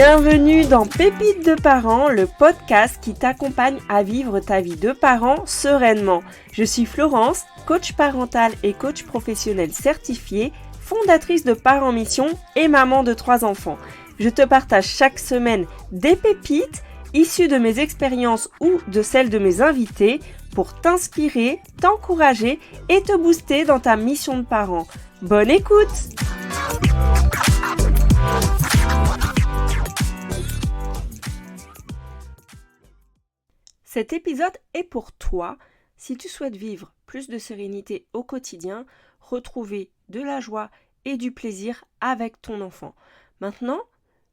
Bienvenue dans Pépites de parents, le podcast qui t'accompagne à vivre ta vie de parent sereinement. Je suis Florence, coach parental et coach professionnel certifié, fondatrice de Parents Mission et maman de 3 enfants. Je te partage chaque semaine des pépites issues de mes expériences ou de celles de mes invités pour t'inspirer, t'encourager et te booster dans ta mission de parent. Bonne écoute! Cet épisode est pour toi si tu souhaites vivre plus de sérénité au quotidien, retrouver de la joie et du plaisir avec ton enfant. Maintenant,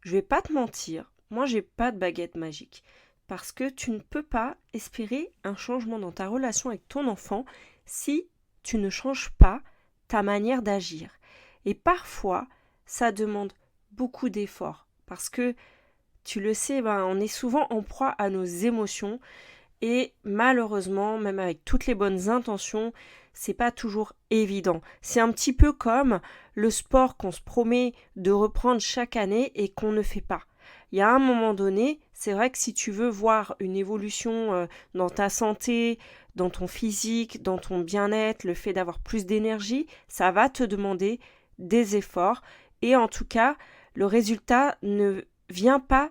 je vais pas te mentir, moi j'ai pas de baguette magique parce que tu ne peux pas espérer un changement dans ta relation avec ton enfant si tu ne changes pas ta manière d'agir. Et parfois, ça demande beaucoup d'efforts parce que tu le sais, on est souvent en proie à nos émotions et malheureusement, même avec toutes les bonnes intentions, c'est pas toujours évident. C'est un petit peu comme le sport qu'on se promet de reprendre chaque année et qu'on ne fait pas. Il y a un moment donné, c'est vrai que si tu veux voir une évolution dans ta santé, dans ton physique, dans ton bien-être, le fait d'avoir plus d'énergie, ça va te demander des efforts et en tout cas, le résultat ne vient pas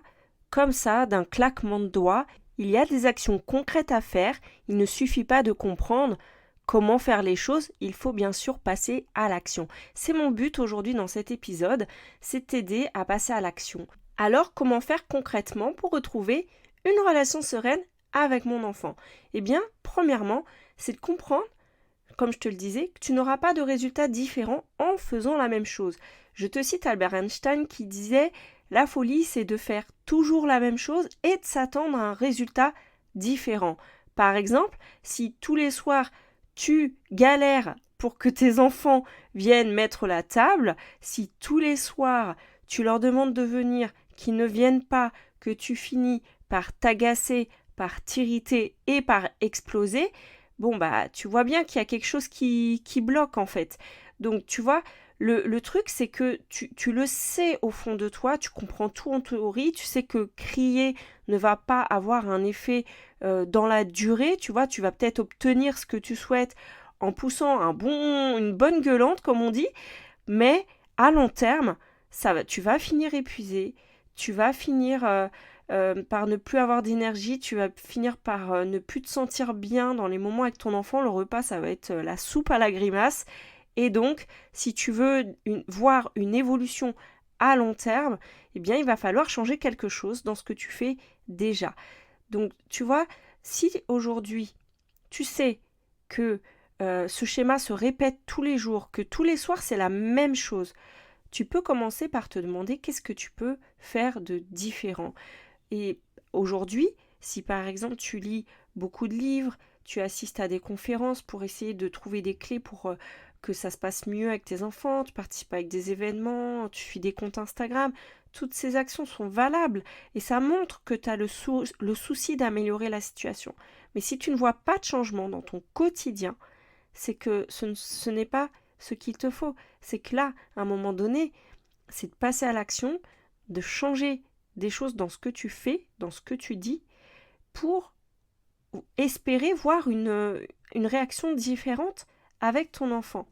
comme ça d'un claquement de doigts. Il y a des actions concrètes à faire, il ne suffit pas de comprendre comment faire les choses, il faut bien sûr passer à l'action. C'est mon but aujourd'hui dans cet épisode, c'est t'aider à passer à l'action. Alors comment faire concrètement pour retrouver une relation sereine avec mon enfant ? Eh bien, premièrement, c'est de comprendre, comme je te le disais, que tu n'auras pas de résultats différents en faisant la même chose. Je te cite Albert Einstein qui disait « La folie, c'est de faire toujours la même chose et de s'attendre à un résultat différent. » Par exemple, si tous les soirs, tu galères pour que tes enfants viennent mettre la table, si tous les soirs, tu leur demandes de venir, qu'ils ne viennent pas, que tu finis par t'agacer, par t'irriter et par exploser, tu vois bien qu'il y a quelque chose qui bloque en fait. Donc tu vois, le truc c'est que tu le sais au fond de toi, tu comprends tout en théorie, tu sais que crier ne va pas avoir un effet dans la durée, tu vois, tu vas peut-être obtenir ce que tu souhaites en poussant une bonne gueulante comme on dit, mais à long terme, tu vas finir épuisé, tu vas finir par ne plus avoir d'énergie, tu vas finir par ne plus te sentir bien dans les moments avec ton enfant, le repas ça va être la soupe à la grimace. Et donc, si tu veux voir une évolution à long terme, eh bien, il va falloir changer quelque chose dans ce que tu fais déjà. Donc, tu vois, si aujourd'hui, tu sais que ce schéma se répète tous les jours, que tous les soirs, c'est la même chose, tu peux commencer par te demander qu'est-ce que tu peux faire de différent. Et aujourd'hui, si par exemple, tu lis beaucoup de livres, tu assistes à des conférences pour essayer de trouver des clés pour que ça se passe mieux avec tes enfants, tu participes avec des événements, tu suis des comptes Instagram, toutes ces actions sont valables et ça montre que tu as le souci d'améliorer la situation. Mais si tu ne vois pas de changement dans ton quotidien, c'est que ce n'est pas ce qu'il te faut. C'est que là, à un moment donné, c'est de passer à l'action, de changer des choses dans ce que tu fais, dans ce que tu dis, pour espérer voir une réaction différente avec ton enfant.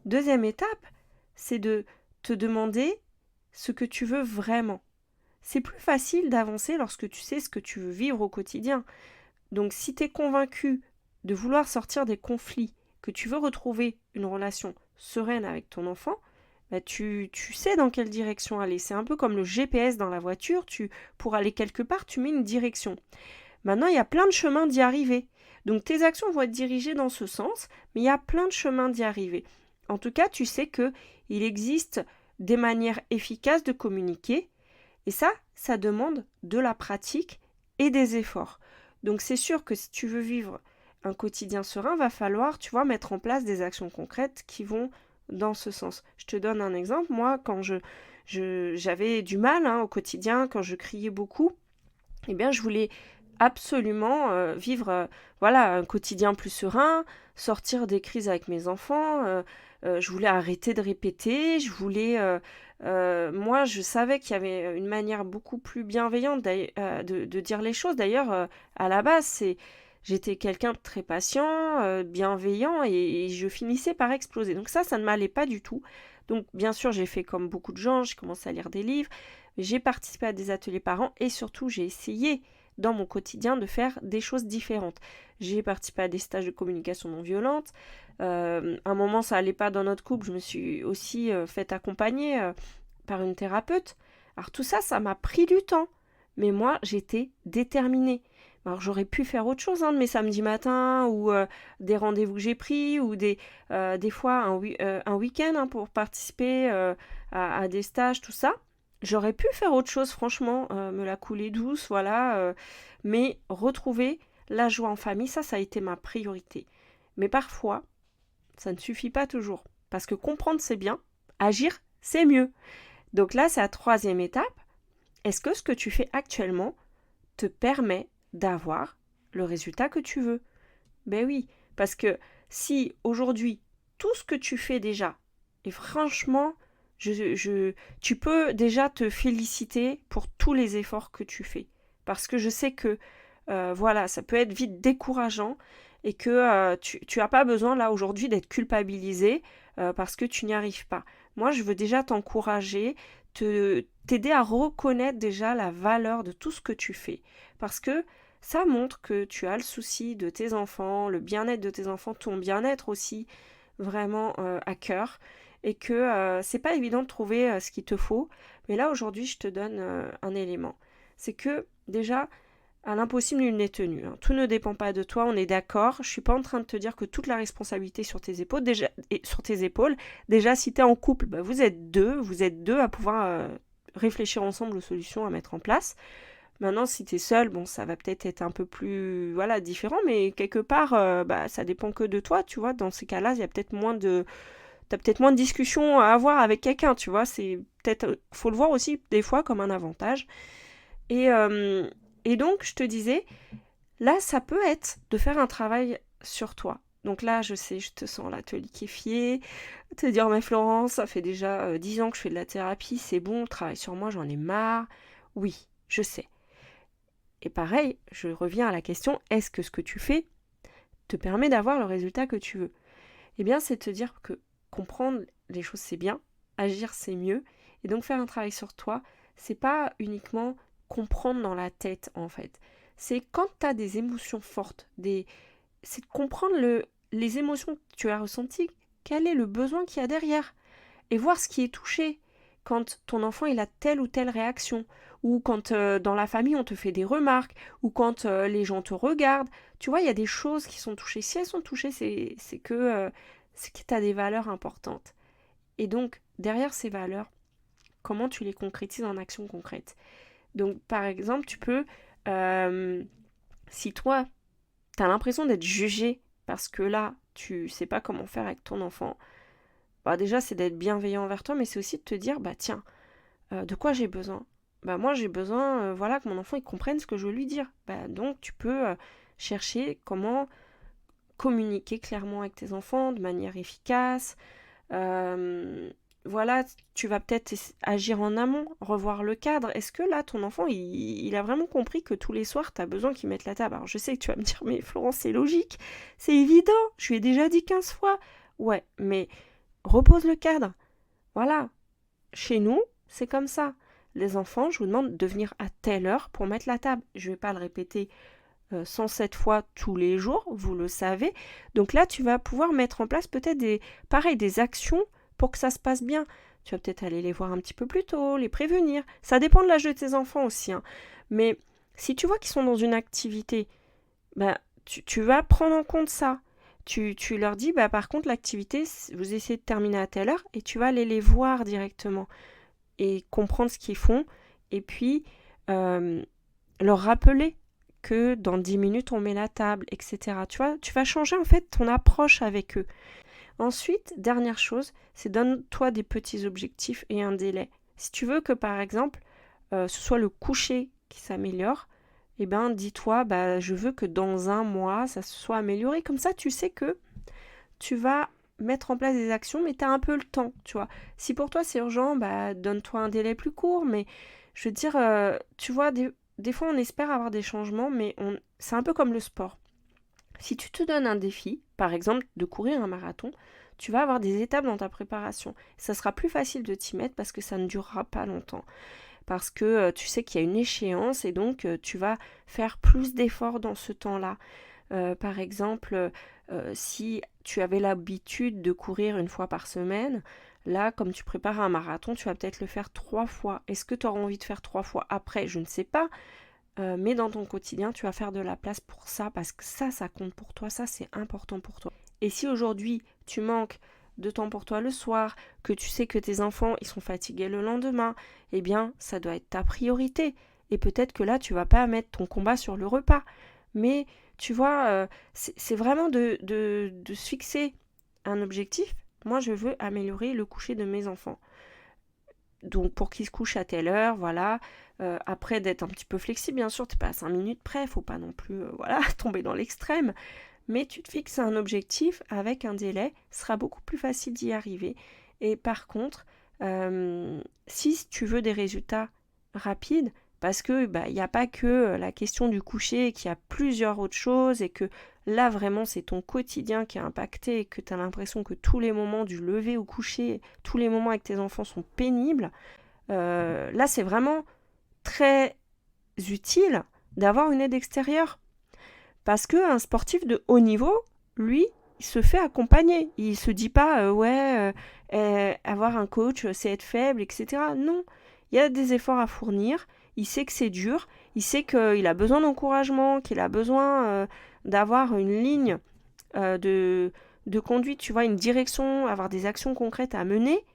Deuxième étape, c'est de te demander ce que tu veux vraiment. C'est plus facile d'avancer lorsque tu sais ce que tu veux vivre au quotidien. Donc si tu es convaincu de vouloir sortir des conflits, que tu veux retrouver une relation sereine avec ton enfant, tu sais dans quelle direction aller. C'est un peu comme le GPS dans la voiture, pour aller quelque part, tu mets une direction. Maintenant, il y a plein de chemins d'y arriver. Donc tes actions vont être dirigées dans ce sens, mais il y a plein de chemins d'y arriver. En tout cas, tu sais qu'il existe des manières efficaces de communiquer, et ça demande de la pratique et des efforts. Donc c'est sûr que si tu veux vivre un quotidien serein, va falloir, mettre en place des actions concrètes qui vont dans ce sens. Je te donne un exemple. Moi, quand j'avais du mal au quotidien, quand je criais beaucoup, je voulais absolument vivre un quotidien plus serein, sortir des crises avec mes enfants, je voulais arrêter de répéter, moi, je savais qu'il y avait une manière beaucoup plus bienveillante de dire les choses. D'ailleurs, à la base, j'étais quelqu'un de très patient, bienveillant, et je finissais par exploser. Donc ça ne m'allait pas du tout. Donc bien sûr, j'ai fait comme beaucoup de gens, j'ai commencé à lire des livres, j'ai participé à des ateliers parents et surtout, j'ai essayé dans mon quotidien de faire des choses différentes. J'ai participé à des stages de communication non violente. À un moment, ça allait pas dans notre couple, je me suis aussi fait accompagner par une thérapeute. Alors tout ça, ça m'a pris du temps. Mais moi, j'étais déterminée. Alors j'aurais pu faire autre chose de mes samedis matins ou des rendez-vous que j'ai pris ou des fois un week-end pour participer à des stages, tout ça. J'aurais pu faire autre chose, franchement, me la couler douce, voilà. Mais retrouver la joie en famille, ça a été ma priorité. Mais parfois, ça ne suffit pas toujours. Parce que comprendre, c'est bien. Agir, c'est mieux. Donc là, c'est la troisième étape. Est-ce que ce que tu fais actuellement te permet d'avoir le résultat que tu veux? Ben oui, parce que si aujourd'hui, tout ce que tu fais déjà, et franchement, tu peux déjà te féliciter pour tous les efforts que tu fais. Parce que je sais que, voilà, ça peut être vite décourageant et que tu n'as pas besoin là aujourd'hui d'être culpabilisé parce que tu n'y arrives pas. Moi, je veux déjà t'encourager, t'aider à reconnaître déjà la valeur de tout ce que tu fais. Parce que ça montre que tu as le souci de tes enfants, le bien-être de tes enfants, ton bien-être aussi vraiment à cœur. Et que c'est pas évident de trouver ce qu'il te faut. Mais là, aujourd'hui, je te donne un élément. C'est que déjà, à l'impossible, nul n'est tenu. Tout ne dépend pas de toi, on est d'accord. Je suis pas en train de te dire que toute la responsabilité est sur tes épaules. Déjà, si tu es en couple, vous êtes deux à pouvoir réfléchir ensemble aux solutions à mettre en place. Maintenant, si tu es seul, bon, ça va peut-être être un peu plus différent, mais quelque part, ça dépend que de toi, tu vois. Dans ces cas-là, il y a peut-être t'as peut-être moins de discussions à avoir avec quelqu'un, tu vois. C'est peut-être, faut le voir aussi des fois comme un avantage. Et, euh, et donc, je te disais, là, ça peut être de faire un travail sur toi. Donc là, je sais, je te sens là te liquéfier, te dire, mais Florence, ça fait déjà 10 ans que je fais de la thérapie, c'est bon, travail sur moi, j'en ai marre. Oui, je sais. Et pareil, je reviens à la question, est-ce que ce que tu fais te permet d'avoir le résultat que tu veux? Eh bien, c'est te dire que comprendre les choses, c'est bien, agir, c'est mieux. Et donc, faire un travail sur toi, c'est pas uniquement comprendre dans la tête, en fait. C'est quand tu as des émotions fortes, c'est de comprendre les émotions que tu as ressenties, quel est le besoin qu'il y a derrière, et voir ce qui est touché. Quand ton enfant il a telle ou telle réaction, ou quand dans la famille on te fait des remarques, ou quand les gens te regardent, tu vois, il y a des choses qui sont touchées. Si elles sont touchées, c'est que tu as des valeurs importantes. Et donc, derrière ces valeurs, comment tu les concrétises en actions concrètes? Donc, par exemple, tu peux, si toi, tu as l'impression d'être jugé parce que là, tu sais pas comment faire avec ton enfant, déjà, c'est d'être bienveillant envers toi, mais c'est aussi de te dire, tiens, de quoi j'ai besoin? Moi, j'ai besoin, que mon enfant, il comprenne ce que je veux lui dire. Donc, tu peux chercher comment communiquer clairement avec tes enfants de manière efficace. Tu vas peut-être agir en amont, revoir le cadre. Est-ce que là, ton enfant, il a vraiment compris que tous les soirs, tu as besoin qu'il mette la table? Alors, je sais que tu vas me dire, mais Florence, c'est logique, c'est évident, je lui ai déjà dit 15 fois. Ouais, mais repose le cadre. Voilà. Chez nous, c'est comme ça. Les enfants, je vous demande de venir à telle heure pour mettre la table. Je ne vais pas le répéter 107 fois tous les jours, vous le savez. Donc là, tu vas pouvoir mettre en place peut-être des actions pour que ça se passe bien. Tu vas peut-être aller les voir un petit peu plus tôt, les prévenir. Ça dépend de l'âge de tes enfants aussi. Mais si tu vois qu'ils sont dans une activité, tu vas prendre en compte ça. Tu leur dis, par contre, l'activité, vous essayez de terminer à telle heure et tu vas aller les voir directement et comprendre ce qu'ils font et puis leur rappeler que dans 10 minutes, on met la table, etc. Tu vois, tu vas changer en fait ton approche avec eux. Ensuite, dernière chose, c'est donne-toi des petits objectifs et un délai. Si tu veux que, par exemple, ce soit le coucher qui s'améliore, dis-toi, je veux que dans 1 mois, ça se soit amélioré. Comme ça, tu sais que tu vas mettre en place des actions, mais tu as un peu le temps, tu vois. Si pour toi c'est urgent, donne-toi un délai plus court, mais je veux dire, tu vois, des fois on espère avoir des changements, mais c'est un peu comme le sport. Si tu te donnes un défi, par exemple de courir un marathon, tu vas avoir des étapes dans ta préparation. Ça sera plus facile de t'y mettre parce que ça ne durera pas longtemps. Parce que tu sais qu'il y a une échéance et donc tu vas faire plus d'efforts dans ce temps-là. Par exemple, si tu avais l'habitude de courir une fois par semaine, là, comme tu prépares un marathon, tu vas peut-être le faire 3 fois. Est-ce que tu auras envie de faire 3 fois après? Je ne sais pas. Mais dans ton quotidien, tu vas faire de la place pour ça, parce que ça compte pour toi, ça c'est important pour toi. Et si aujourd'hui, tu manques de temps pour toi le soir, que tu sais que tes enfants, ils sont fatigués le lendemain, eh bien, ça doit être ta priorité. Et peut-être que là, tu vas pas mettre ton combat sur le repas. Mais, tu vois, c'est vraiment de se fixer un objectif. Moi, je veux améliorer le coucher de mes enfants. Donc pour qu'ils se couchent à telle heure, voilà. Après d'être un petit peu flexible, bien sûr, t'es pas à 5 minutes près, faut pas non plus tomber dans l'extrême. Mais tu te fixes un objectif avec un délai, ce sera beaucoup plus facile d'y arriver. Et par contre, si tu veux des résultats rapides, parce que il n'y a pas que la question du coucher, qu'il y a plusieurs autres choses et que là vraiment c'est ton quotidien qui est impacté et que tu as l'impression que tous les moments du lever au coucher, tous les moments avec tes enfants sont pénibles, là c'est vraiment très utile d'avoir une aide extérieure. Parce qu'un sportif de haut niveau, lui, il se fait accompagner. Il se dit pas, avoir un coach, c'est être faible, etc. Non, il y a des efforts à fournir. Il sait que c'est dur. Il sait qu'il a besoin d'encouragement, qu'il a besoin d'avoir une ligne de conduite, tu vois, une direction, avoir des actions concrètes à mener.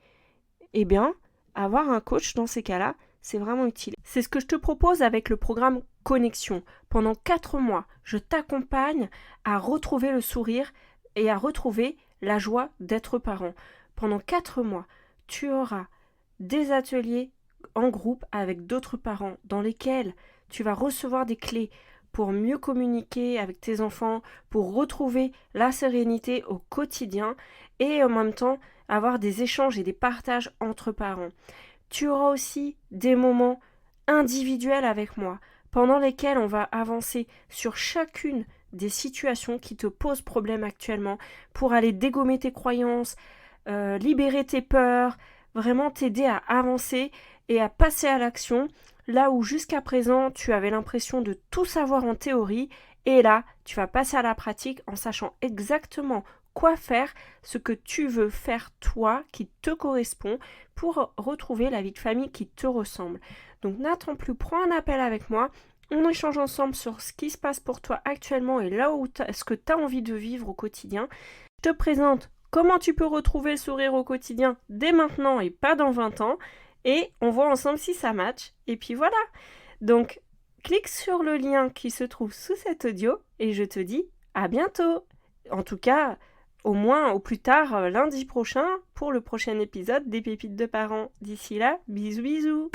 Eh bien, avoir un coach dans ces cas-là, c'est vraiment utile. C'est ce que je te propose avec le programme Connexion. Pendant 4 mois, je t'accompagne à retrouver le sourire et à retrouver la joie d'être parent. Pendant 4 mois, tu auras des ateliers en groupe avec d'autres parents dans lesquels tu vas recevoir des clés pour mieux communiquer avec tes enfants, pour retrouver la sérénité au quotidien et en même temps avoir des échanges et des partages entre parents. Tu auras aussi des moments individuels avec moi, pendant lesquels on va avancer sur chacune des situations qui te posent problème actuellement, pour aller dégommer tes croyances, libérer tes peurs, vraiment t'aider à avancer et à passer à l'action, là où jusqu'à présent tu avais l'impression de tout savoir en théorie, et là tu vas passer à la pratique en sachant exactement quoi faire, ce que tu veux faire toi, qui te correspond, pour retrouver la vie de famille qui te ressemble. Donc n'attends plus, prends un appel avec moi, on échange ensemble sur ce qui se passe pour toi actuellement et là où ce que tu as envie de vivre au quotidien. Je te présente comment tu peux retrouver le sourire au quotidien dès maintenant et pas dans 20 ans, et on voit ensemble si ça match, et puis voilà. Donc clique sur le lien qui se trouve sous cet audio et je te dis à bientôt. En tout cas, au moins au plus tard lundi prochain pour le prochain épisode des Pépites de parents. D'ici là, bisous bisous.